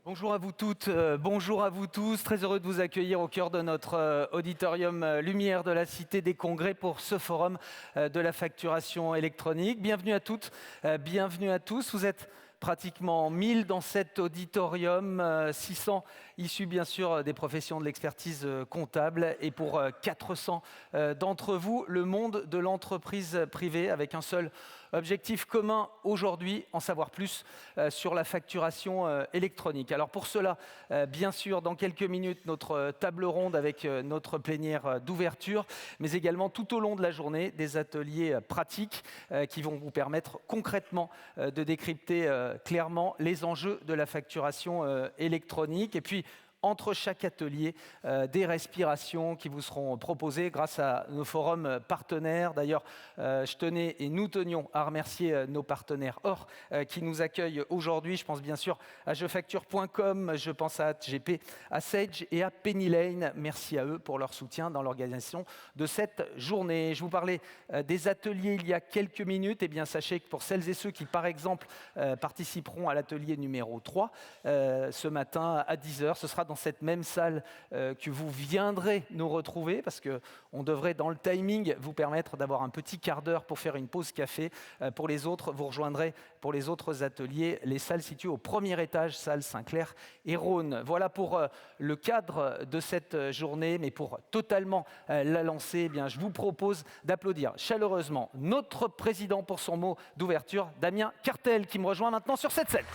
Bonjour à vous toutes, bonjour à vous tous. Très heureux de vous accueillir au cœur de notre auditorium Lumière de la Cité des Congrès pour ce forum de la facturation électronique. Bienvenue à toutes, bienvenue à tous. Vous êtes pratiquement 1000 dans cet auditorium, 600 issus bien sûr des professions de l'expertise comptable et pour 400 d'entre vous, le monde de l'entreprise privée avec un seul objectif commun aujourd'hui, en savoir plus sur la facturation électronique. Alors pour cela, bien sûr, dans quelques minutes, notre table ronde avec notre plénière d'ouverture, mais également tout au long de la journée, des ateliers pratiques qui vont vous permettre concrètement de décrypter clairement les enjeux de la facturation électronique. Et puis, entre chaque atelier, des respirations qui vous seront proposées grâce à nos forums partenaires. D'ailleurs, je tenais et nous tenions à remercier nos partenaires OR qui nous accueillent aujourd'hui. Je pense bien sûr à jefacture.com, je pense à GP, à Sage et à Penny Lane. Merci à eux pour leur soutien dans l'organisation de cette journée. Je vous parlais des ateliers il y a quelques minutes. Eh bien, sachez que pour celles et ceux qui, par exemple, participeront à l'atelier numéro 3 ce matin à 10h, ce sera dans cette même salle que vous viendrez nous retrouver parce qu'on devrait, dans le timing, vous permettre d'avoir un petit quart d'heure pour faire une pause café. Pour les autres, vous rejoindrez pour les autres ateliers les salles situées au premier étage, salle Saint-Clair et Rhône. Voilà pour le cadre de cette journée, mais pour totalement la lancer, eh bien, je vous propose d'applaudir chaleureusement notre président pour son mot d'ouverture, Damien Cartel, qui me rejoint maintenant sur cette scène.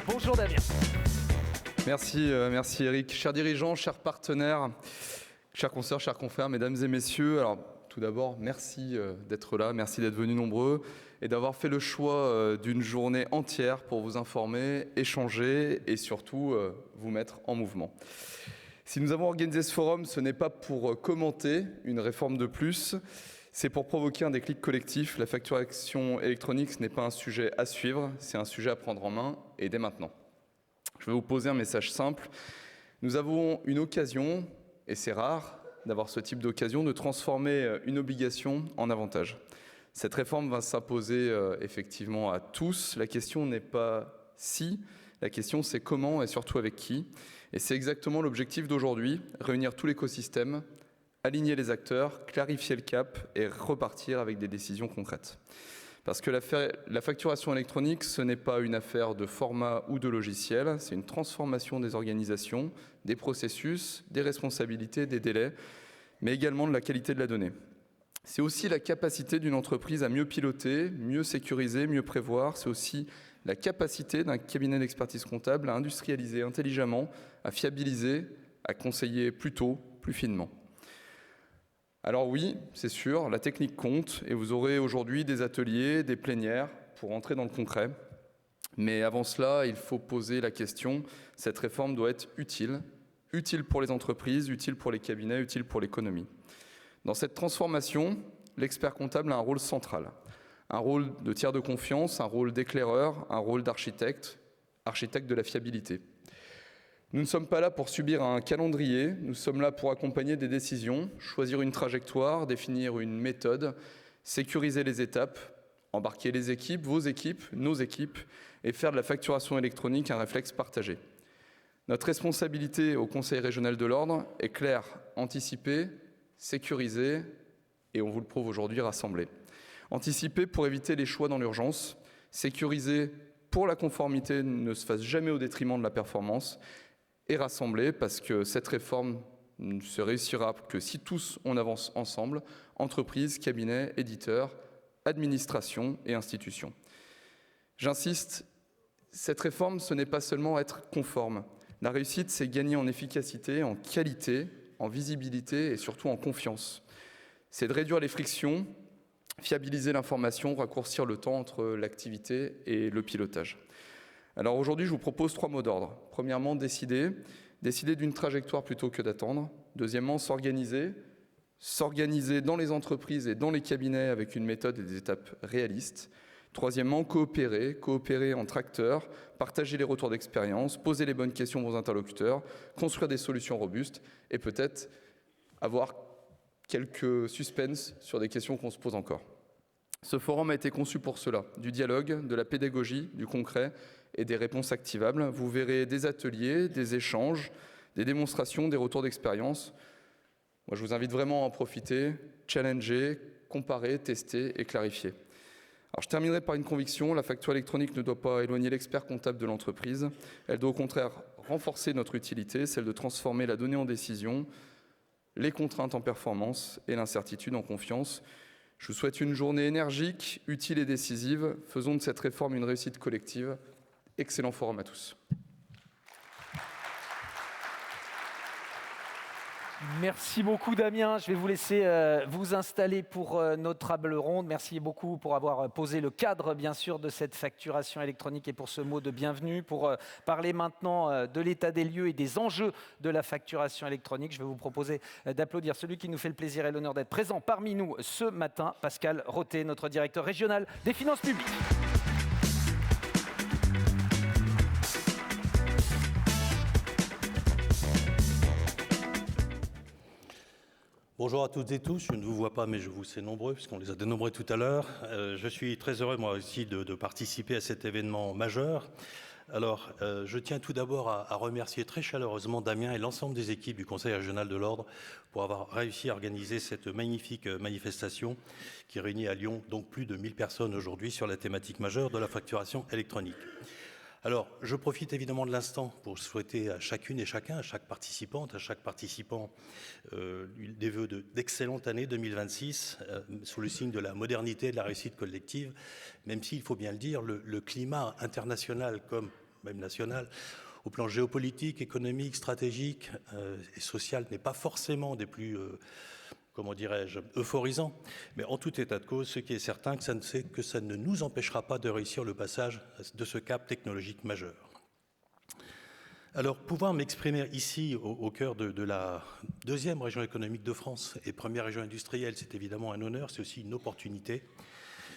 Bonjour Damien. Merci Eric. Chers dirigeants, chers partenaires, chers consoeurs, chers confrères, mesdames et messieurs, alors tout d'abord, merci d'être là, merci d'être venus nombreux et d'avoir fait le choix d'une journée entière pour vous informer, échanger et surtout vous mettre en mouvement. Si nous avons organisé ce forum, ce n'est pas pour commenter une réforme de plus, c'est pour provoquer un déclic collectif. La facturation électronique, ce n'est pas un sujet à suivre, c'est un sujet à prendre en main et dès maintenant. Je vais vous poser un message simple. Nous avons une occasion, et c'est rare d'avoir ce type d'occasion, de transformer une obligation en avantage. Cette réforme va s'imposer effectivement à tous. La question n'est pas si, la question c'est comment et surtout avec qui. Et c'est exactement l'objectif d'aujourd'hui, réunir tout l'écosystème, aligner les acteurs, clarifier le cap et repartir avec des décisions concrètes. Parce que la facturation électronique, ce n'est pas une affaire de format ou de logiciel, c'est une transformation des organisations, des processus, des responsabilités, des délais, mais également de la qualité de la donnée. C'est aussi la capacité d'une entreprise à mieux piloter, mieux sécuriser, mieux prévoir. C'est aussi la capacité d'un cabinet d'expertise comptable à industrialiser intelligemment, à fiabiliser, à conseiller plus tôt, plus finement. Alors oui, c'est sûr, la technique compte et vous aurez aujourd'hui des ateliers, des plénières pour entrer dans le concret. Mais avant cela, il faut poser la question, cette réforme doit être utile, utile pour les entreprises, utile pour les cabinets, utile pour l'économie. Dans cette transformation, l'expert comptable a un rôle central, un rôle de tiers de confiance, un rôle d'éclaireur, un rôle d'architecte, architecte de la fiabilité. Nous ne sommes pas là pour subir un calendrier, nous sommes là pour accompagner des décisions, choisir une trajectoire, définir une méthode, sécuriser les étapes, embarquer les équipes, vos équipes, nos équipes, et faire de la facturation électronique un réflexe partagé. Notre responsabilité au Conseil régional de l'ordre est claire, anticiper, sécuriser, et on vous le prouve aujourd'hui, rassembler. Anticiper pour éviter les choix dans l'urgence, sécuriser pour la conformité ne se fasse jamais au détriment de la performance, et rassembler parce que cette réforme ne se réussira que si tous on avance ensemble, entreprises, cabinets, éditeurs, administrations et institutions. J'insiste, cette réforme, ce n'est pas seulement être conforme. La réussite, c'est gagner en efficacité, en qualité, en visibilité et surtout en confiance. C'est de réduire les frictions, fiabiliser l'information, raccourcir le temps entre l'activité et le pilotage. Alors aujourd'hui, je vous propose 3 mots d'ordre. Premièrement, décider d'une trajectoire plutôt que d'attendre. Deuxièmement, s'organiser dans les entreprises et dans les cabinets avec une méthode et des étapes réalistes. Troisièmement, coopérer entre acteurs, partager les retours d'expérience, poser les bonnes questions aux interlocuteurs, construire des solutions robustes et peut-être avoir quelques suspens sur des questions qu'on se pose encore. Ce forum a été conçu pour cela, du dialogue, de la pédagogie, du concret et des réponses activables. Vous verrez des ateliers, des échanges, des démonstrations, des retours d'expérience. Moi, je vous invite vraiment à en profiter, challenger, comparer, tester et clarifier. Alors, je terminerai par une conviction, la facture électronique ne doit pas éloigner l'expert comptable de l'entreprise. Elle doit au contraire renforcer notre utilité, celle de transformer la donnée en décision, les contraintes en performance et l'incertitude en confiance. Je vous souhaite une journée énergique, utile et décisive. Faisons de cette réforme une réussite collective. Excellent forum à tous. Merci beaucoup Damien, je vais vous laisser vous installer pour notre table ronde. Merci beaucoup pour avoir posé le cadre bien sûr de cette facturation électronique et pour ce mot de bienvenue. Pour parler maintenant de l'état des lieux et des enjeux de la facturation électronique, je vais vous proposer d'applaudir celui qui nous fait le plaisir et l'honneur d'être présent parmi nous ce matin, Pascal Roté, notre directeur régional des finances publiques. Bonjour à toutes et tous, je ne vous vois pas mais je vous sais nombreux puisqu'on les a dénombrés tout à l'heure. Je suis très heureux moi aussi de participer à cet événement majeur. Alors je tiens tout d'abord à remercier très chaleureusement Damien et l'ensemble des équipes du Conseil régional de l'Ordre pour avoir réussi à organiser cette magnifique manifestation qui réunit à Lyon donc plus de 1000 personnes aujourd'hui sur la thématique majeure de la facturation électronique. Alors, je profite évidemment de l'instant pour souhaiter à chacune et chacun, à chaque participante, à chaque participant, des vœux d'excellente année 2026, sous le signe de la modernité et de la réussite collective, même s'il faut bien le dire, le climat international comme même national, au plan géopolitique, économique, stratégique et social, n'est pas forcément des plus comment dirais-je, euphorisant. Mais en tout état de cause, ce qui est certain, c'est que ça ne nous empêchera pas de réussir le passage de ce cap technologique majeur. Alors, pouvoir m'exprimer ici, au cœur de la deuxième région économique de France et première région industrielle, c'est évidemment un honneur, c'est aussi une opportunité.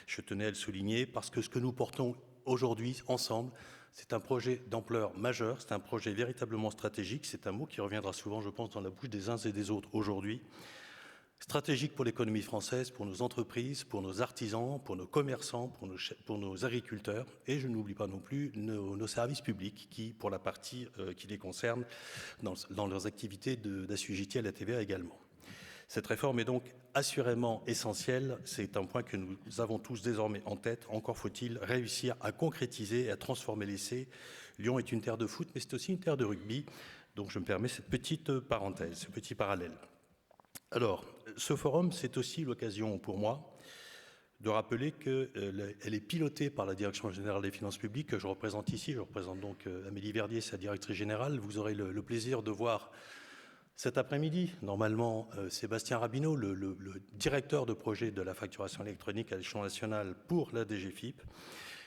Je tenais à le souligner parce que ce que nous portons aujourd'hui ensemble, c'est un projet d'ampleur majeure, c'est un projet véritablement stratégique, c'est un mot qui reviendra souvent, je pense, dans la bouche des uns et des autres aujourd'hui. Stratégique pour l'économie française, pour nos entreprises, pour nos artisans, pour nos commerçants, pour nos agriculteurs. Et je n'oublie pas non plus nos services publics qui, pour la partie qui les concerne, dans leurs activités d'assujettis à la TVA également. Cette réforme est donc assurément essentielle. C'est un point que nous avons tous désormais en tête. Encore faut-il réussir à concrétiser et à transformer l'essai. Lyon est une terre de foot, mais c'est aussi une terre de rugby. Donc je me permets cette petite parenthèse, ce petit parallèle. Alors, ce forum, c'est aussi l'occasion pour moi de rappeler qu'elle est pilotée par la Direction générale des finances publiques que je représente ici. Je représente donc Amélie Verdier, sa directrice générale. Vous aurez le plaisir de voir cet après-midi, normalement, Sébastien Rabineau, le directeur de projet de la facturation électronique à l'échelon national pour la DGFiP.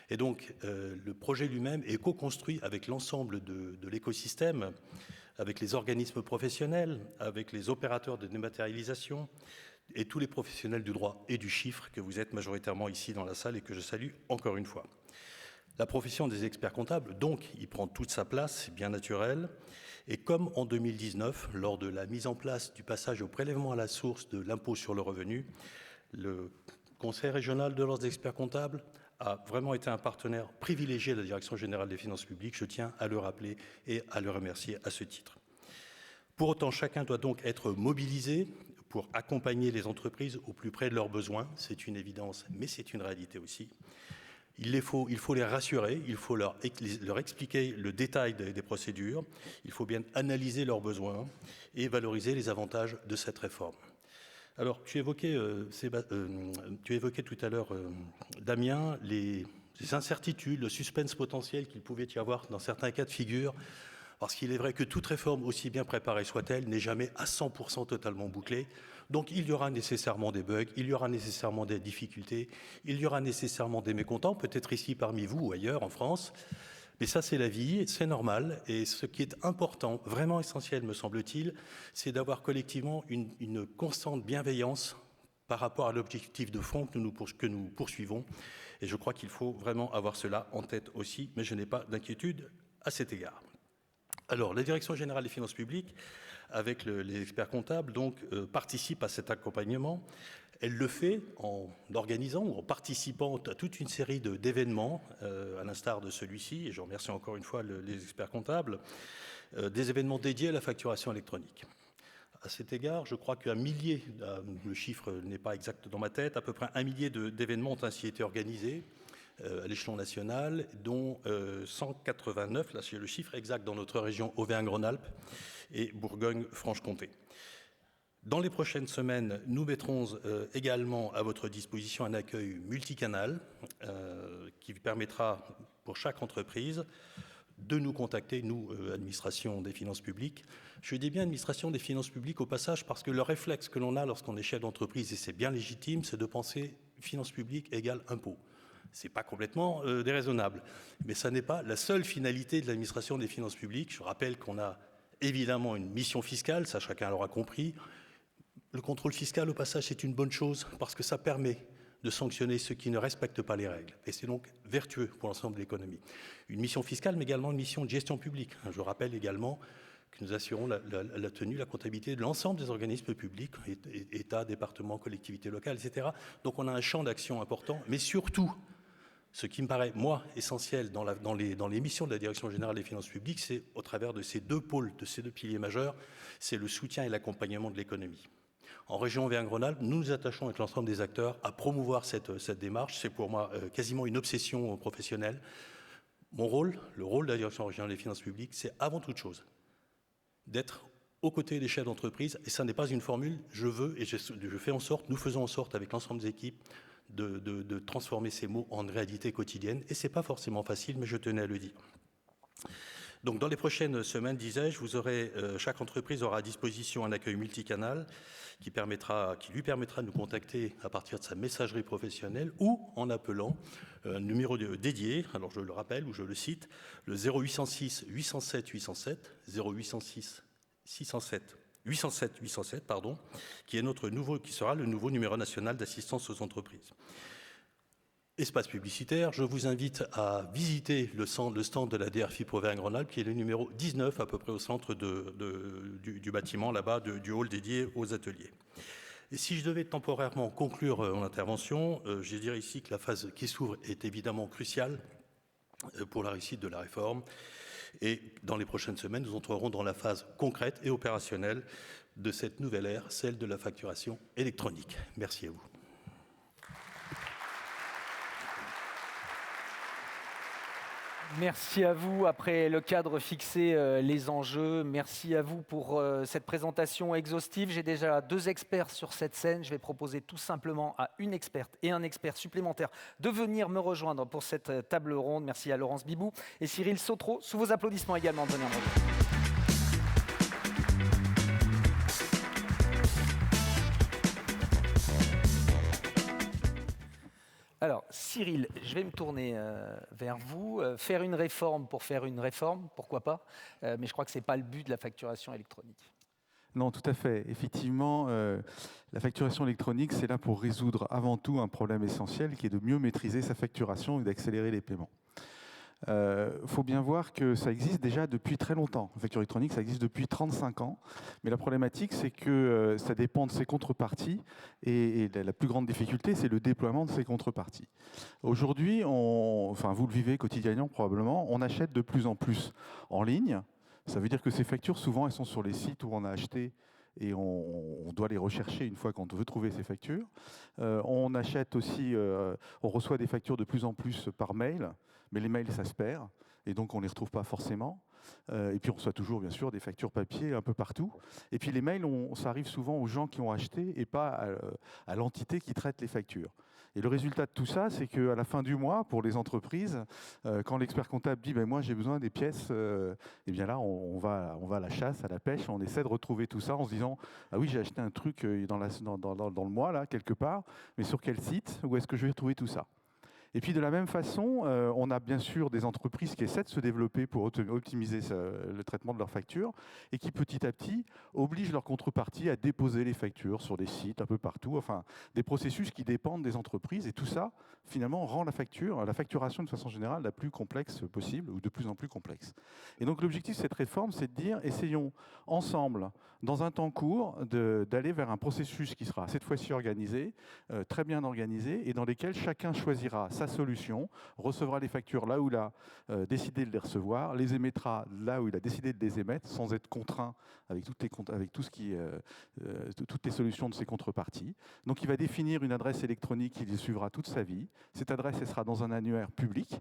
Et donc, le projet lui-même est co-construit avec l'ensemble de l'écosystème, avec les organismes professionnels, avec les opérateurs de dématérialisation et tous les professionnels du droit et du chiffre que vous êtes majoritairement ici dans la salle et que je salue encore une fois. La profession des experts comptables, donc, y prend toute sa place, c'est bien naturel. Et comme en 2019, lors de la mise en place du passage au prélèvement à la source de l'impôt sur le revenu, le Conseil régional de l'Ordre des experts comptables a vraiment été un partenaire privilégié de la Direction générale des finances publiques. Je tiens à le rappeler et à le remercier à ce titre. Pour autant, chacun doit donc être mobilisé pour accompagner les entreprises au plus près de leurs besoins. C'est une évidence, mais c'est une réalité aussi. Il faut les rassurer, il faut leur expliquer le détail des procédures, il faut bien analyser leurs besoins et valoriser les avantages de cette réforme. Alors, tu évoquais tout à l'heure, Damien, les incertitudes, le suspense potentiel qu'il pouvait y avoir dans certains cas de figure, parce qu'il est vrai que toute réforme, aussi bien préparée soit-elle, n'est jamais à 100% totalement bouclée. Donc, il y aura nécessairement des bugs, il y aura nécessairement des difficultés, il y aura nécessairement des mécontents, peut-être ici parmi vous ou ailleurs en France. Mais ça, c'est la vie, c'est normal. Et ce qui est important, vraiment essentiel, me semble-t-il, c'est d'avoir collectivement une constante bienveillance par rapport à l'objectif de fond que nous poursuivons. Et je crois qu'il faut vraiment avoir cela en tête aussi, mais je n'ai pas d'inquiétude à cet égard. Alors, la Direction générale des finances publiques, avec les experts comptables, donc, participe à cet accompagnement. Elle le fait en organisant ou en participant à toute une série d'événements, à l'instar de celui-ci, et je remercie encore une fois les experts comptables, des événements dédiés à la facturation électronique. À cet égard, je crois qu'un millier, le chiffre n'est pas exact dans ma tête, à peu près 1 millier d'événements ont ainsi été organisés à l'échelon national, dont 189, là c'est le chiffre exact, dans notre région Auvergne-Rhône-Alpes et Bourgogne-Franche-Comté. Dans les prochaines semaines, nous mettrons également à votre disposition un accueil multicanal qui permettra pour chaque entreprise de nous contacter, nous, administration des finances publiques. Je dis bien administration des finances publiques au passage parce que le réflexe que l'on a lorsqu'on est chef d'entreprise, et c'est bien légitime, c'est de penser finances publiques égale impôt. Ce n'est pas complètement déraisonnable, mais ça n'est pas la seule finalité de l'administration des finances publiques. Je rappelle qu'on a évidemment une mission fiscale, ça chacun l'aura compris. Le contrôle fiscal, au passage, c'est une bonne chose parce que ça permet de sanctionner ceux qui ne respectent pas les règles. Et c'est donc vertueux pour l'ensemble de l'économie. Une mission fiscale, mais également une mission de gestion publique. Je rappelle également que nous assurons la tenue, la comptabilité de l'ensemble des organismes publics, État, départements, collectivités locales, etc. Donc on a un champ d'action important, mais surtout, ce qui me paraît, moi, essentiel dans les missions de la Direction générale des finances publiques, c'est au travers de ces deux pôles, de ces deux piliers majeurs, c'est le soutien et l'accompagnement de l'économie. En région Auvergne-Rhône-Alpes, nous nous attachons avec l'ensemble des acteurs à promouvoir cette démarche. C'est pour moi quasiment une obsession professionnelle. Mon rôle, le rôle de la Direction régionale des finances publiques, c'est avant toute chose d'être aux côtés des chefs d'entreprise. Et ça n'est pas une formule, je veux et je fais en sorte, nous faisons en sorte avec l'ensemble des équipes de transformer ces mots en réalité quotidienne. Et ce n'est pas forcément facile, mais je tenais à le dire. Donc dans les prochaines semaines, disais-je, chaque entreprise aura à disposition un accueil multicanal qui lui permettra de nous contacter à partir de sa messagerie professionnelle ou en appelant un numéro dédié, alors je le rappelle ou je le cite, le 0806 807 807, 0806 607 807 807, pardon, qui sera le nouveau numéro national d'assistance aux entreprises. Espace publicitaire, je vous invite à visiter le stand de la DRFI Auvergne-Rhône-Alpes, qui est le numéro 19, à peu près au centre du bâtiment, là-bas, du hall dédié aux ateliers. Et si je devais temporairement conclure mon intervention, je dirais ici que la phase qui s'ouvre est évidemment cruciale pour la réussite de la réforme. Et dans les prochaines semaines, nous entrerons dans la phase concrète et opérationnelle de cette nouvelle ère, celle de la facturation électronique. Merci à vous. Merci à vous. Après le cadre fixé, les enjeux, merci à vous pour cette présentation exhaustive. J'ai déjà 2 experts sur cette scène. Je vais proposer tout simplement à une experte et un expert supplémentaire de venir me rejoindre pour cette table ronde. Merci à Laurence Bibou et Cyril Sautreau. Sous vos applaudissements également, venez en rejoindre. Alors, Cyril, je vais me tourner vers vous. Faire une réforme pour faire une réforme, pourquoi pas, mais je crois que ce n'est pas le but de la facturation électronique. Non, tout à fait. Effectivement, la facturation électronique, c'est là pour résoudre avant tout un problème essentiel qui est de mieux maîtriser sa facturation et d'accélérer les paiements. Faut bien voir que ça existe déjà depuis très longtemps. La facture électronique, ça existe depuis 35 ans. Mais la problématique, c'est que ça dépend de ses contreparties. Et la plus grande difficulté, c'est le déploiement de ces contreparties. Aujourd'hui, vous le vivez quotidiennement probablement, on achète de plus en plus en ligne. Ça veut dire que ces factures, souvent, elles sont sur les sites où on a acheté et on doit les rechercher une fois qu'on veut trouver ces factures. On achète aussi, on reçoit des factures de plus en plus par mail, mais les mails, ça se perd, et donc on ne les retrouve pas forcément. Et puis on reçoit toujours, bien sûr, des factures papier un peu partout. Et puis les mails, ça arrive souvent aux gens qui ont acheté et pas à l'entité qui traite les factures. Et le résultat de tout ça, c'est qu'à la fin du mois, pour les entreprises, quand l'expert comptable dit moi j'ai besoin des pièces, et bien là on va à la chasse, à la pêche, on essaie de retrouver tout ça en se disant ah oui j'ai acheté un truc dans le mois là quelque part, mais sur quel site, où est-ce que je vais retrouver tout ça? Et puis de la même façon, on a bien sûr des entreprises qui essaient de se développer pour optimiser le traitement de leurs factures et qui petit à petit obligent leurs contreparties à déposer les factures sur des sites un peu partout, enfin des processus qui dépendent des entreprises. Et tout ça, finalement, rend la facturation de façon générale la plus complexe possible ou de plus en plus complexe. Et donc l'objectif de cette réforme, c'est de dire, essayons ensemble, dans un temps court, d'aller vers un processus qui sera cette fois-ci organisé, très bien organisé, et dans lesquels chacun choisira sa solution, recevra les factures là où il a décidé de les recevoir, les émettra là où il a décidé de les émettre, sans être contraint avec toutes les solutions de ses contreparties. Donc il va définir une adresse électronique qui lui suivra toute sa vie. Cette adresse, elle sera dans un annuaire public,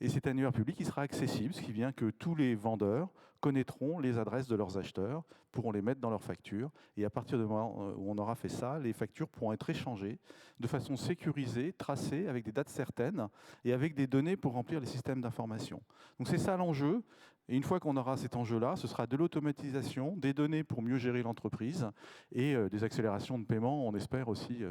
et cet annuaire public, il sera accessible, ce qui vient que tous les vendeurs connaîtront les adresses de leurs acheteurs, pourront les mettre dans leurs factures, et à partir du moment où on aura fait ça, les factures pourront être échangées de façon sécurisée, tracée, avec des dates certaines, et avec des données pour remplir les systèmes d'information. Donc c'est ça l'enjeu. Et une fois qu'on aura cet enjeu-là, ce sera de l'automatisation, des données pour mieux gérer l'entreprise et des accélérations de paiement, on espère aussi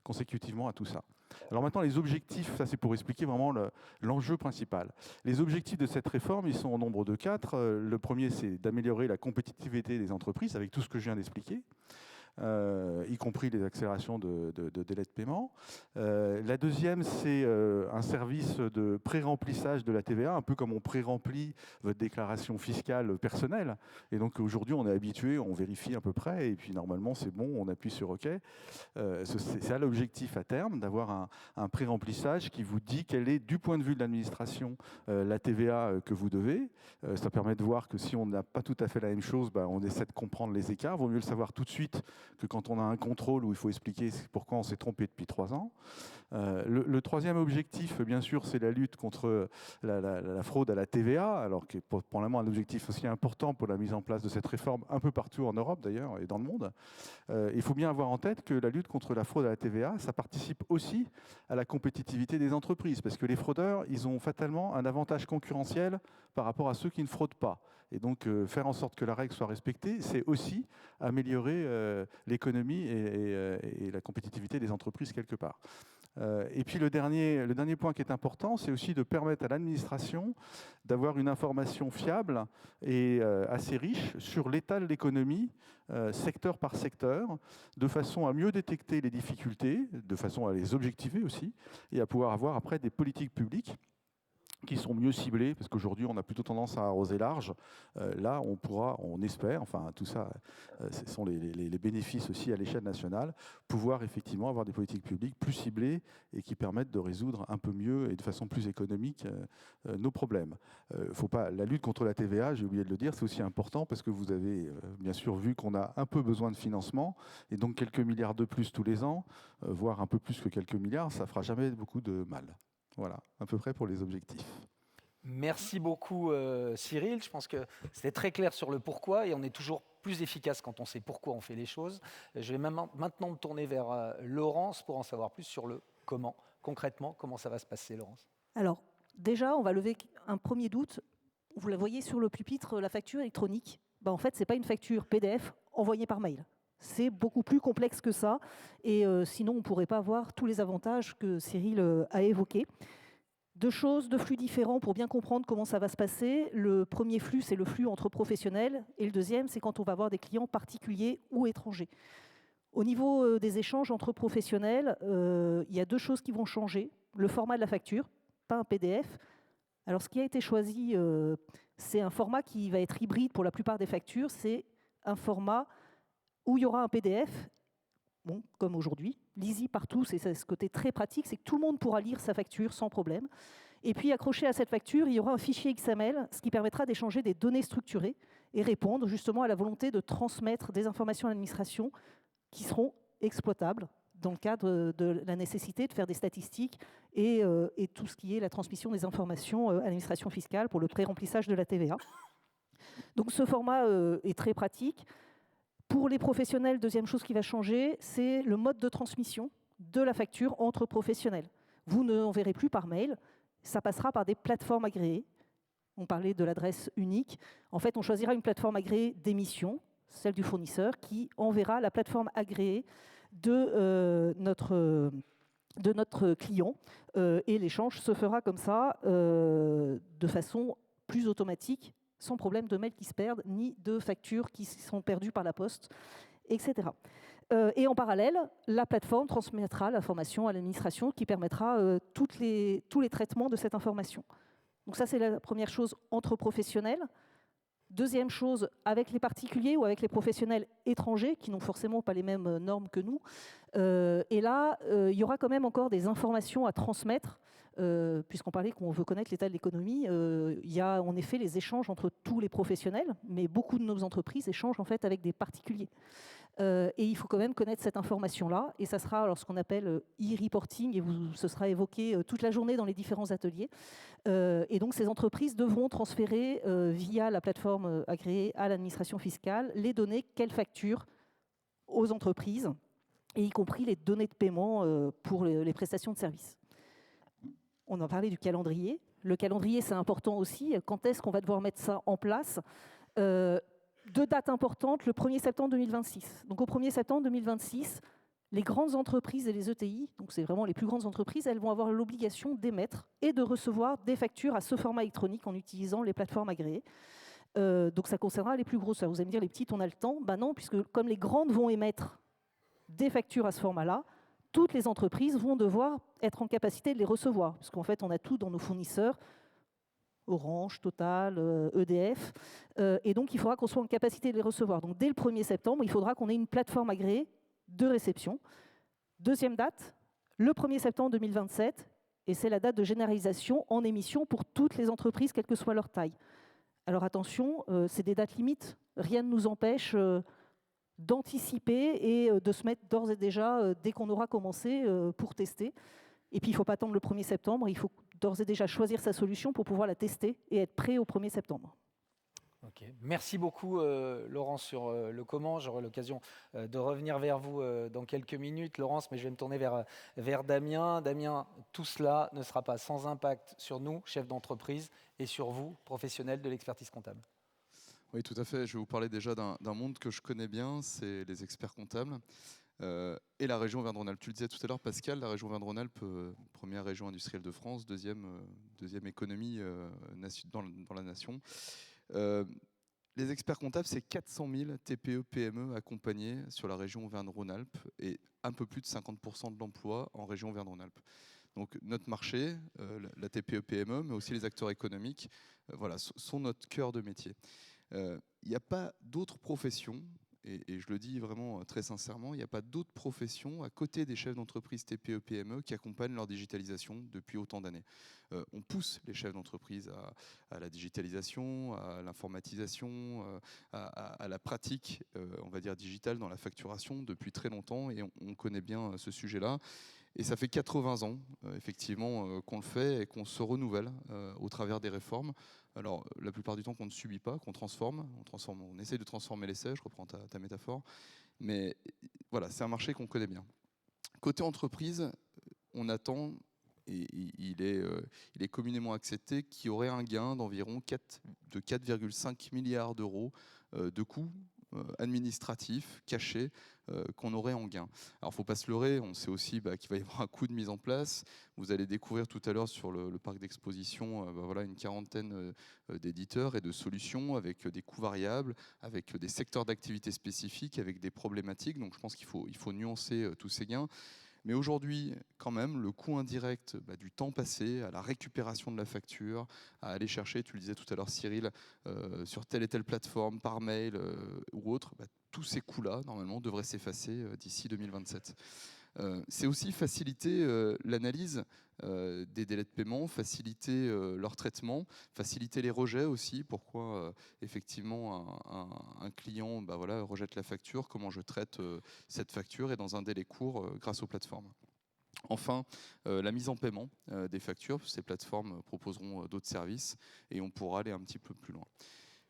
consécutivement à tout ça. Alors maintenant, les objectifs, ça c'est pour expliquer vraiment l'enjeu principal. Les objectifs de cette réforme, ils sont au nombre de 4. Le premier, c'est d'améliorer la compétitivité des entreprises avec tout ce que je viens d'expliquer. Y compris les accélérations de délais de paiement. La deuxième, c'est un service de pré-remplissage de la TVA, un peu comme on pré-remplit votre déclaration fiscale personnelle. Et donc aujourd'hui, on est habitué, on vérifie à peu près, et puis normalement, c'est bon, on appuie sur OK. C'est ça l'objectif à terme, d'avoir un pré-remplissage qui vous dit quelle est, du point de vue de l'administration, la TVA que vous devez. Ça permet de voir que si on n'a pas tout à fait la même chose, on essaie de comprendre les écarts. Vaut mieux le savoir tout de suite que quand on a un contrôle où il faut expliquer pourquoi on s'est trompé depuis 3 ans. Le troisième objectif, bien sûr, c'est la lutte contre la fraude à la TVA, alors qui est probablement un objectif aussi important pour la mise en place de cette réforme un peu partout en Europe d'ailleurs et dans le monde. Il faut bien avoir en tête que la lutte contre la fraude à la TVA, ça participe aussi à la compétitivité des entreprises, parce que les fraudeurs, ils ont fatalement un avantage concurrentiel par rapport à ceux qui ne fraudent pas. Et donc, faire en sorte que la règle soit respectée, c'est aussi améliorer l'économie et la compétitivité des entreprises quelque part. Et puis le dernier point qui est important, c'est aussi de permettre à l'administration d'avoir une information fiable et assez riche sur l'état de l'économie, secteur par secteur, de façon à mieux détecter les difficultés, de façon à les objectiver aussi, et à pouvoir avoir après des politiques publiques qui sont mieux ciblés, parce qu'aujourd'hui, on a plutôt tendance à arroser large. Là, on pourra, on espère, enfin, tout ça, ce sont les bénéfices aussi à l'échelle nationale, pouvoir effectivement avoir des politiques publiques plus ciblées et qui permettent de résoudre un peu mieux et de façon plus économique nos problèmes. Faut pas, la lutte contre la TVA, j'ai oublié de le dire, c'est aussi important parce que vous avez bien sûr vu qu'on a un peu besoin de financement, et donc quelques milliards de plus tous les ans, voire un peu plus que quelques milliards, ça fera jamais beaucoup de mal. Voilà, à peu près pour les objectifs. Merci beaucoup Cyril, je pense que c'était très clair sur le pourquoi et on est toujours plus efficace quand on sait pourquoi on fait les choses. Je vais maintenant me tourner vers Laurence pour en savoir plus sur le comment. Concrètement, comment ça va se passer, Laurence? Alors, déjà, on va lever un premier doute. Vous la voyez sur le pupitre, la facture électronique. En fait, ce n'est pas une facture PDF envoyée par mail. C'est beaucoup plus complexe que ça. Et sinon, on ne pourrait pas avoir tous les avantages que Cyril a évoqués. 2 choses, 2 flux différents pour bien comprendre comment ça va se passer. Le premier flux, c'est le flux entre professionnels. Et le deuxième, c'est quand on va avoir des clients particuliers ou étrangers. Au niveau des échanges entre professionnels, il y a 2 choses qui vont changer. Le format de la facture, pas un PDF. Alors, ce qui a été choisi, c'est un format qui va être hybride pour la plupart des factures. C'est un format où il y aura un PDF, bon, comme aujourd'hui, lisible partout, c'est ce côté très pratique, c'est que tout le monde pourra lire sa facture sans problème. Et puis, accroché à cette facture, il y aura un fichier XML, ce qui permettra d'échanger des données structurées et répondre justement à la volonté de transmettre des informations à l'administration qui seront exploitables dans le cadre de la nécessité de faire des statistiques et tout ce qui est la transmission des informations à l'administration fiscale pour le pré-remplissage de la TVA. Donc, ce format est très pratique. Pour les professionnels, deuxième chose qui va changer, c'est le mode de transmission de la facture entre professionnels. Vous ne l'enverrez plus par mail, ça passera par des plateformes agréées. On parlait de l'adresse unique. En fait, on choisira une plateforme agréée d'émission, celle du fournisseur, qui enverra la plateforme agréée de notre de notre client et l'échange se fera comme ça de façon plus automatique, sans problème de mails qui se perdent, ni de factures qui sont perdues par la poste, etc. Et en parallèle, la plateforme transmettra l'information à l'administration qui permettra tous les traitements de cette information. Donc ça, c'est la première chose entre professionnels. Deuxième chose, avec les particuliers ou avec les professionnels étrangers qui n'ont forcément pas les mêmes normes que nous. Et là, il y aura quand même encore des informations à transmettre, puisqu'on parlait qu'on veut connaître l'état de l'économie. Il y a en effet les échanges entre tous les professionnels, mais beaucoup de nos entreprises échangent en fait avec des particuliers. Et il faut quand même connaître cette information-là. Et ça sera alors ce qu'on appelle e-reporting, et ce sera évoqué toute la journée dans les différents ateliers. Et donc ces entreprises devront transférer via la plateforme agréée à l'administration fiscale les données qu'elles facturent aux entreprises, et y compris les données de paiement pour les prestations de services. On en parlait du calendrier. Le calendrier, c'est important aussi. Quand est-ce qu'on va devoir mettre ça en place ? Deux dates importantes, le 1er septembre 2026. Donc au 1er septembre 2026, les grandes entreprises et les ETI, donc c'est vraiment les plus grandes entreprises, elles vont avoir l'obligation d'émettre et de recevoir des factures à ce format électronique en utilisant les plateformes agréées. Donc ça concernera les plus grosses. Vous allez me dire, les petites, on a le temps ? Ben non, puisque comme les grandes vont émettre des factures à ce format-là, toutes les entreprises vont devoir être en capacité de les recevoir, parce qu'en fait, on a tout dans nos fournisseurs, Orange, Total, EDF, et donc il faudra qu'on soit en capacité de les recevoir. Donc dès le 1er septembre, il faudra qu'on ait une plateforme agréée de réception. Deuxième date, le 1er septembre 2027, et c'est la date de généralisation en émission pour toutes les entreprises, quelle que soit leur taille. Alors attention, c'est des dates limites, rien ne nous empêche d'anticiper et de se mettre d'ores et déjà, dès qu'on aura commencé, pour tester. Et puis il ne faut pas attendre le 1er septembre, il faut d'ores et déjà choisir sa solution pour pouvoir la tester et être prêt au 1er septembre. Ok. Merci beaucoup Laurence sur le comment. J'aurai l'occasion de revenir vers vous dans quelques minutes, Laurence, mais je vais me tourner vers Damien. Damien, tout cela ne sera pas sans impact sur nous, chefs d'entreprise, et sur vous, professionnels de l'expertise comptable. Oui, tout à fait. Je vais vous parler déjà d'un monde que je connais bien, c'est les experts comptables. Et la région Auvergne-Rhône-Alpes. Tu le disais tout à l'heure, Pascal, la région Auvergne-Rhône-Alpes, première région industrielle de France, deuxième économie dans la nation. Les experts comptables, c'est 400 000 TPE, PME accompagnés sur la région Auvergne-Rhône-Alpes et un peu plus de 50% de l'emploi en région Auvergne-Rhône-Alpes. Donc notre marché, la TPE, PME, mais aussi les acteurs économiques, voilà, sont notre cœur de métier. Il n'y a pas d'autres professions, et je le dis vraiment très sincèrement, il n'y a pas d'autres professions à côté des chefs d'entreprise TPE, PME qui accompagnent leur digitalisation depuis autant d'années. On pousse les chefs d'entreprise à la digitalisation, à l'informatisation, à la pratique, on va dire, digitale dans la facturation depuis très longtemps, et on connaît bien ce sujet-là. Et ça fait 80 ans, effectivement, qu'on le fait et qu'on se renouvelle au travers des réformes. Alors, la plupart du temps, qu'on ne subit pas, qu'on transforme. On essaie de transformer l'essai, je reprends ta métaphore. Mais voilà, c'est un marché qu'on connaît bien. Côté entreprise, on attend, et il est communément accepté, qu'il y aurait un gain d'environ 4,5 milliards d'euros de coûts administratifs cachés qu'on aurait en gain. Alors, il ne faut pas se leurrer, on sait aussi qu'il va y avoir un coût de mise en place. Vous allez découvrir tout à l'heure sur le parc d'exposition voilà, une quarantaine d'éditeurs et de solutions avec des coûts variables, avec des secteurs d'activité spécifiques, avec des problématiques. Donc, je pense qu'il faut nuancer tous ces gains. Mais aujourd'hui, quand même, le coût indirect du temps passé à la récupération de la facture, à aller chercher, tu le disais tout à l'heure Cyril, sur telle et telle plateforme, par mail ou autre, tous ces coûts-là, normalement, devraient s'effacer d'ici 2027. C'est aussi faciliter l'analyse des délais de paiement, faciliter leur traitement, faciliter les rejets aussi. Pourquoi effectivement un client voilà, rejette la facture, comment je traite cette facture et dans un délai court grâce aux plateformes. Enfin, la mise en paiement des factures. Ces plateformes proposeront d'autres services et on pourra aller un petit peu plus loin.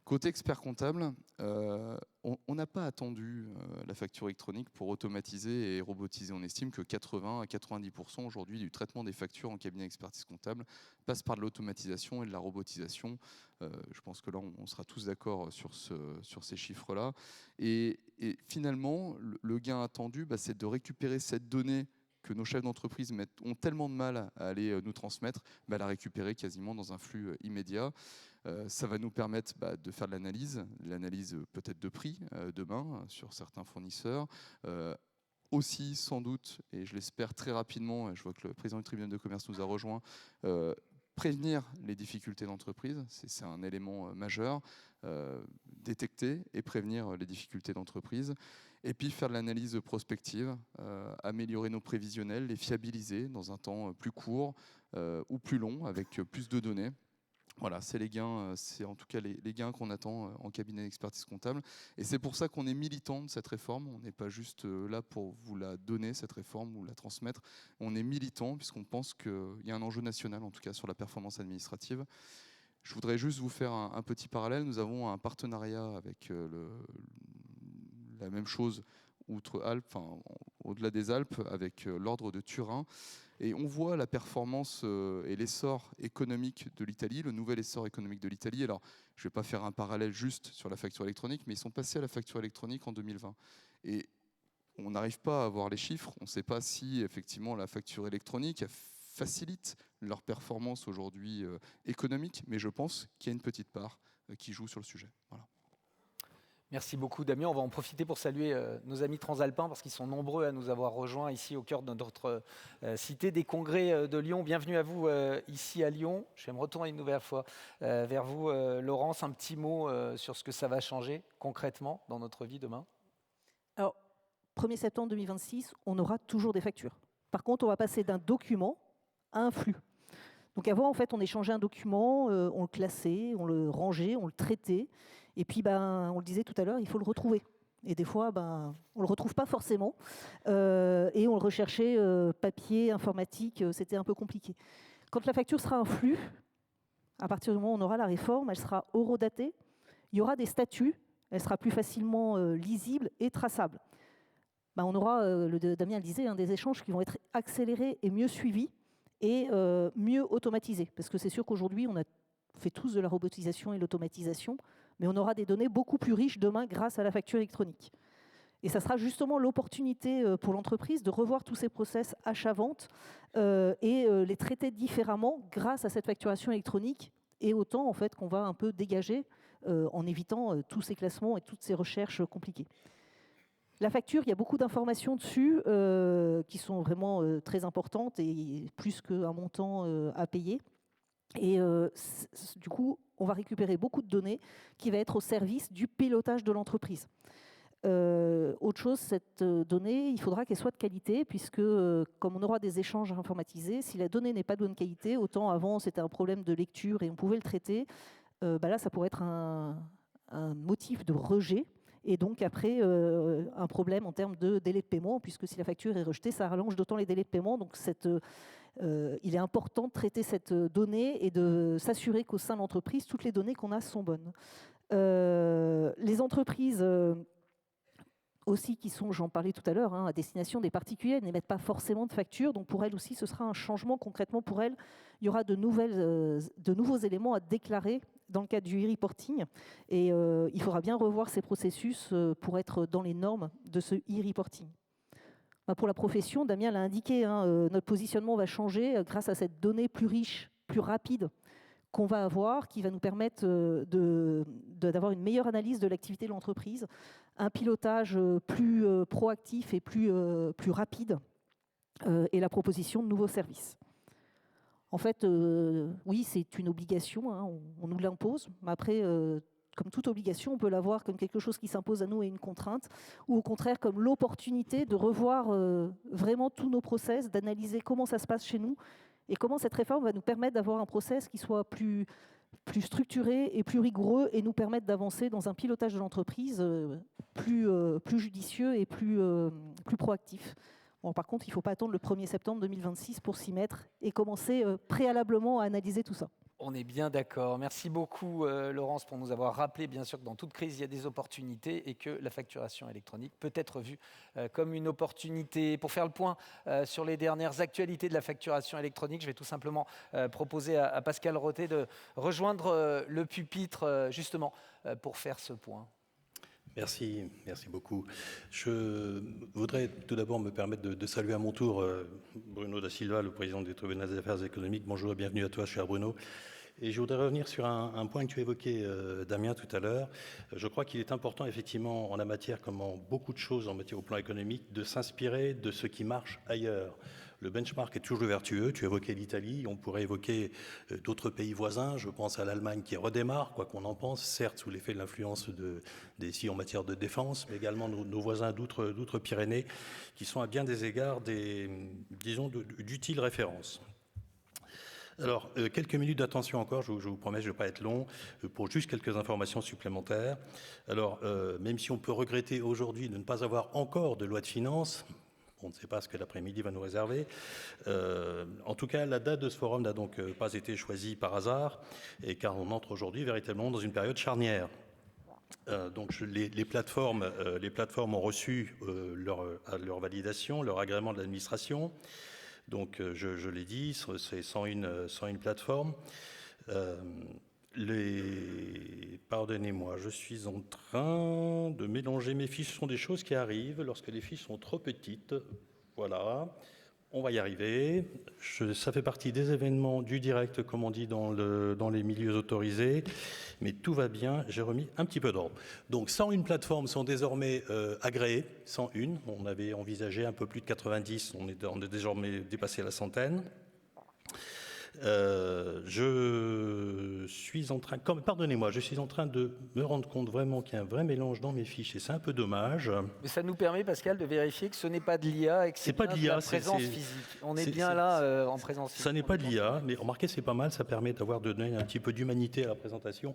Côté expert comptable, on n'a pas attendu la facture électronique pour automatiser et robotiser. On estime que 80 à 90% aujourd'hui du traitement des factures en cabinet d'expertise comptable passe par de l'automatisation et de la robotisation. Je pense que là, on sera tous d'accord sur ces chiffres-là. Et finalement, le gain attendu, c'est de récupérer cette donnée que nos chefs d'entreprise ont tellement de mal à aller nous transmettre, la récupérer quasiment dans un flux immédiat. Ça va nous permettre de faire de l'analyse peut-être de prix demain sur certains fournisseurs. Aussi, sans doute, et je l'espère très rapidement, et je vois que le président du tribunal de commerce nous a rejoint, prévenir les difficultés d'entreprise, c'est un élément majeur, détecter et prévenir les difficultés d'entreprise, et puis faire de l'analyse prospective, améliorer nos prévisionnels, les fiabiliser dans un temps plus court ou plus long, avec plus de données. Voilà, c'est les gains, c'est en tout cas les gains qu'on attend en cabinet d'expertise comptable. Et c'est pour ça qu'on est militant de cette réforme. On n'est pas juste là pour vous la donner, cette réforme, ou la transmettre. On est militant puisqu'on pense qu'il y a un enjeu national, en tout cas sur la performance administrative. Je voudrais juste vous faire un petit parallèle. Nous avons un partenariat avec la même chose outre-Alpes, enfin, au-delà des Alpes, avec l'Ordre de Turin. Et on voit la performance et l'essor économique de l'Italie, le nouvel essor économique de l'Italie. Alors, je ne vais pas faire un parallèle juste sur la facture électronique, mais ils sont passés à la facture électronique en 2020. Et on n'arrive pas à voir les chiffres. On ne sait pas si, effectivement, la facture électronique facilite leur performance aujourd'hui économique, mais je pense qu'il y a une petite part qui joue sur le sujet. Voilà. Merci beaucoup Damien. On va en profiter pour saluer nos amis transalpins parce qu'ils sont nombreux à nous avoir rejoints ici au cœur de notre cité des congrès de Lyon. Bienvenue à vous ici à Lyon. Je vais me retourner une nouvelle fois vers vous, Laurence. Un petit mot sur ce que ça va changer concrètement dans notre vie demain. Alors, 1er septembre 2026, on aura toujours des factures. Par contre, on va passer d'un document à un flux. Donc avant, en fait, on échangeait un document, on le classait, on le rangeait, on le traitait. Et puis, on le disait tout à l'heure, il faut le retrouver. Et des fois, on ne le retrouve pas forcément. Et on le recherchait papier, informatique, c'était un peu compliqué. Quand la facture sera un flux, à partir du moment où on aura la réforme, elle sera horodatée. Il y aura des statuts, elle sera plus facilement lisible et traçable. On aura, Damien le disait, des échanges qui vont être accélérés et mieux suivis et mieux automatisés. Parce que c'est sûr qu'aujourd'hui, on a fait tous de la robotisation et l'automatisation, mais on aura des données beaucoup plus riches demain grâce à la facture électronique. Et ça sera justement l'opportunité pour l'entreprise de revoir tous ces process achat-vente et les traiter différemment grâce à cette facturation électronique et autant en fait qu'on va un peu dégager en évitant tous ces classements et toutes ces recherches compliquées. La facture, il y a beaucoup d'informations dessus qui sont vraiment très importantes et plus qu'un montant à payer. Et du coup, on va récupérer beaucoup de données qui va être au service du pilotage de l'entreprise. Autre chose, cette donnée, il faudra qu'elle soit de qualité, puisque comme on aura des échanges informatisés, si la donnée n'est pas de bonne qualité, autant avant c'était un problème de lecture et on pouvait le traiter, là ça pourrait être un motif de rejet. Et donc après, un problème en termes de délai de paiement, puisque si la facture est rejetée, ça rallonge d'autant les délais de paiement. Donc il est important de traiter cette donnée et de s'assurer qu'au sein de l'entreprise, toutes les données qu'on a sont bonnes. Les entreprises aussi qui sont, j'en parlais tout à l'heure, à destination des particuliers, n'émettent pas forcément de facture. Donc pour elles aussi, ce sera un changement concrètement pour elles. Il y aura de nouveaux éléments à déclarer dans le cadre du e-reporting. Et il faudra bien revoir ces processus pour être dans les normes de ce e-reporting. Pour la profession, Damien l'a indiqué, notre positionnement va changer grâce à cette donnée plus riche, plus rapide qu'on va avoir, qui va nous permettre d'avoir une meilleure analyse de l'activité de l'entreprise, un pilotage plus proactif et plus rapide, et la proposition de nouveaux services. En fait, oui, c'est une obligation, on nous l'impose, mais après, comme toute obligation, on peut la voir comme quelque chose qui s'impose à nous et une contrainte, ou au contraire comme l'opportunité de revoir vraiment tous nos process, d'analyser comment ça se passe chez nous, et comment cette réforme va nous permettre d'avoir un process qui soit plus structuré et plus rigoureux et nous permettre d'avancer dans un pilotage de l'entreprise plus judicieux et plus proactif. Bon, par contre, il ne faut pas attendre le 1er septembre 2026 pour s'y mettre et commencer préalablement à analyser tout ça. On est bien d'accord. Merci beaucoup, Laurence, pour nous avoir rappelé, bien sûr, que dans toute crise, il y a des opportunités et que la facturation électronique peut être vue comme une opportunité. Pour faire le point sur les dernières actualités de la facturation électronique, je vais tout simplement proposer à Pascal Rotté de rejoindre le pupitre, justement, pour faire ce point. Merci beaucoup. Je voudrais tout d'abord me permettre de saluer à mon tour Bruno da Silva, le président du tribunal des affaires économiques. Bonjour et bienvenue à toi, cher Bruno. Et je voudrais revenir sur un point que tu évoquais, Damien, tout à l'heure. Je crois qu'il est important, effectivement, en la matière, comme en beaucoup de choses en matière au plan économique, de s'inspirer de ce qui marche ailleurs. Le benchmark est toujours vertueux. Tu évoquais l'Italie, on pourrait évoquer d'autres pays voisins. Je pense à l'Allemagne qui redémarre, quoi qu'on en pense, certes sous l'effet de l'influence des en matière de défense, mais également nos voisins d'outre-Pyrénées, qui sont à bien des égards d'utiles références. Alors, quelques minutes d'attention encore, je vous promets, je ne vais pas être long, pour juste quelques informations supplémentaires. Alors, même si on peut regretter aujourd'hui de ne pas avoir encore de loi de finances, on ne sait pas ce que l'après-midi va nous réserver. En tout cas, la date de ce forum n'a donc pas été choisie par hasard, et car on entre aujourd'hui véritablement dans une période charnière. Donc les plateformes ont reçu leur validation, leur agrément de l'administration. Donc je l'ai dit, c'est 101 plateformes. Pardonnez-moi, je suis en train de mélanger mes fiches. Ce sont des choses qui arrivent lorsque les fiches sont trop petites. Voilà, on va y arriver. Ça fait partie des événements du direct, comme on dit dans les milieux autorisés. Mais tout va bien, j'ai remis un petit peu d'ordre. Donc 101 plateformes sont désormais agréées, 101. On avait envisagé un peu plus de 90, on est désormais dépassé la centaine. Je suis en train de me rendre compte vraiment qu'il y a un vrai mélange dans mes fiches et c'est un peu dommage. Mais ça nous permet, Pascal, de vérifier que ce n'est pas de l'IA et que c'est pas de la présence physique. On est bien là en présence physique. Ça n'est pas de l'IA, mais remarquez, c'est pas mal, ça permet de donner un petit peu d'humanité à la présentation,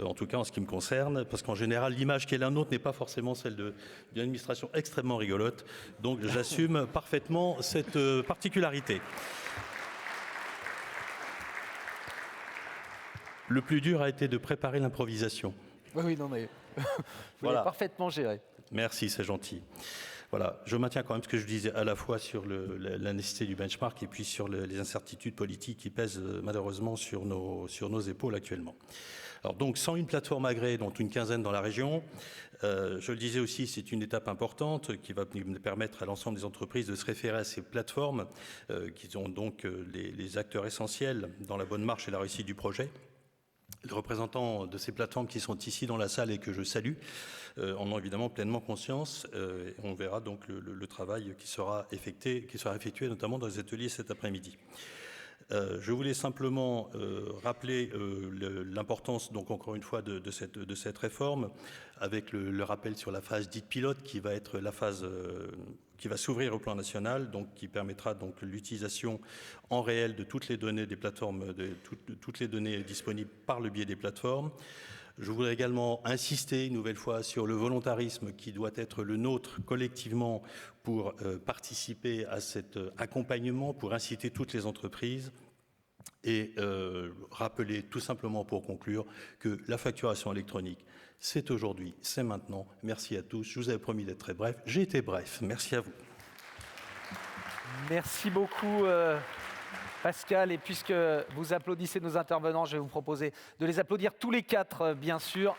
en tout cas en ce qui me concerne, parce qu'en général, l'image qui est la nôtre n'est pas forcément celle d'une administration extrêmement rigolote, donc j'assume parfaitement cette particularité. Le plus dur a été de préparer l'improvisation. Oui, non, mais vous voilà. l'avez parfaitement géré. Merci, c'est gentil. Voilà, je maintiens quand même ce que je disais à la fois sur la nécessité du benchmark et puis sur les incertitudes politiques qui pèsent malheureusement sur nos épaules actuellement. Alors donc 101 plateformes agréées, dont une quinzaine dans la région. Je le disais aussi, c'est une étape importante qui va permettre à l'ensemble des entreprises de se référer à ces plateformes qui sont donc les acteurs essentiels dans la bonne marche et la réussite du projet. Les représentants de ces plateformes qui sont ici dans la salle et que je salue en ont évidemment pleinement conscience. On verra donc le travail qui sera effectué notamment dans les ateliers cet après-midi. Je voulais simplement rappeler l'importance, donc encore une fois, de cette réforme, avec le rappel sur la phase dite pilote, qui va être la phase qui va s'ouvrir au plan national, donc qui permettra donc l'utilisation en réel de toutes les données des plateformes, de toutes les données disponibles par le biais des plateformes. Je voudrais également insister une nouvelle fois sur le volontarisme qui doit être le nôtre collectivement pour participer à cet accompagnement, pour inciter toutes les entreprises et rappeler tout simplement pour conclure que la facturation électronique, c'est aujourd'hui, c'est maintenant. Merci à tous. Je vous avais promis d'être très bref. J'ai été bref. Merci à vous. Merci beaucoup. Pascal, et puisque vous applaudissez nos intervenants, je vais vous proposer de les applaudir tous les quatre, bien sûr.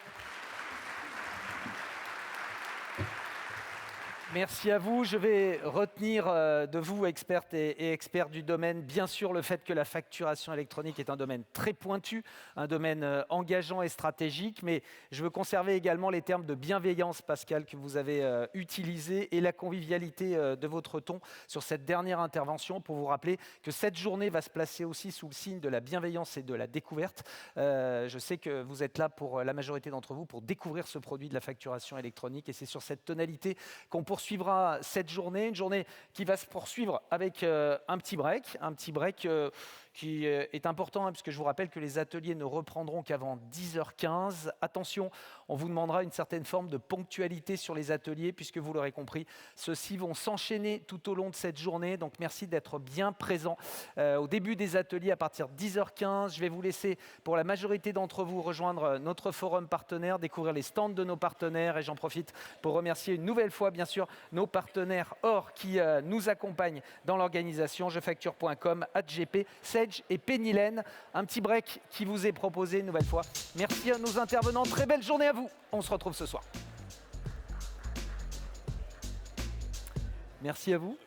Merci à vous. Je vais retenir de vous, expertes et experts du domaine, bien sûr le fait que la facturation électronique est un domaine très pointu, un domaine engageant et stratégique, mais je veux conserver également les termes de bienveillance, Pascal, que vous avez utilisés et la convivialité de votre ton sur cette dernière intervention pour vous rappeler que cette journée va se placer aussi sous le signe de la bienveillance et de la découverte. Je sais que vous êtes là pour la majorité d'entre vous pour découvrir ce produit de la facturation électronique et c'est sur cette tonalité qu'on poursuivra cette journée, une journée qui va se poursuivre avec un petit break qui est important, puisque je vous rappelle que les ateliers ne reprendront qu'avant 10h15. Attention, on vous demandera une certaine forme de ponctualité sur les ateliers, puisque vous l'aurez compris, ceux-ci vont s'enchaîner tout au long de cette journée. Donc merci d'être bien présents au début des ateliers à partir de 10h15. Je vais vous laisser, pour la majorité d'entre vous, rejoindre notre forum partenaire, découvrir les stands de nos partenaires. Et j'en profite pour remercier une nouvelle fois, bien sûr, nos partenaires OR qui nous accompagnent dans l'organisation, jefacture.com, AdGP, Sage et Pennylen. Un petit break qui vous est proposé une nouvelle fois. Merci à nos intervenants. Très belle journée à vous. On se retrouve ce soir. Merci à vous.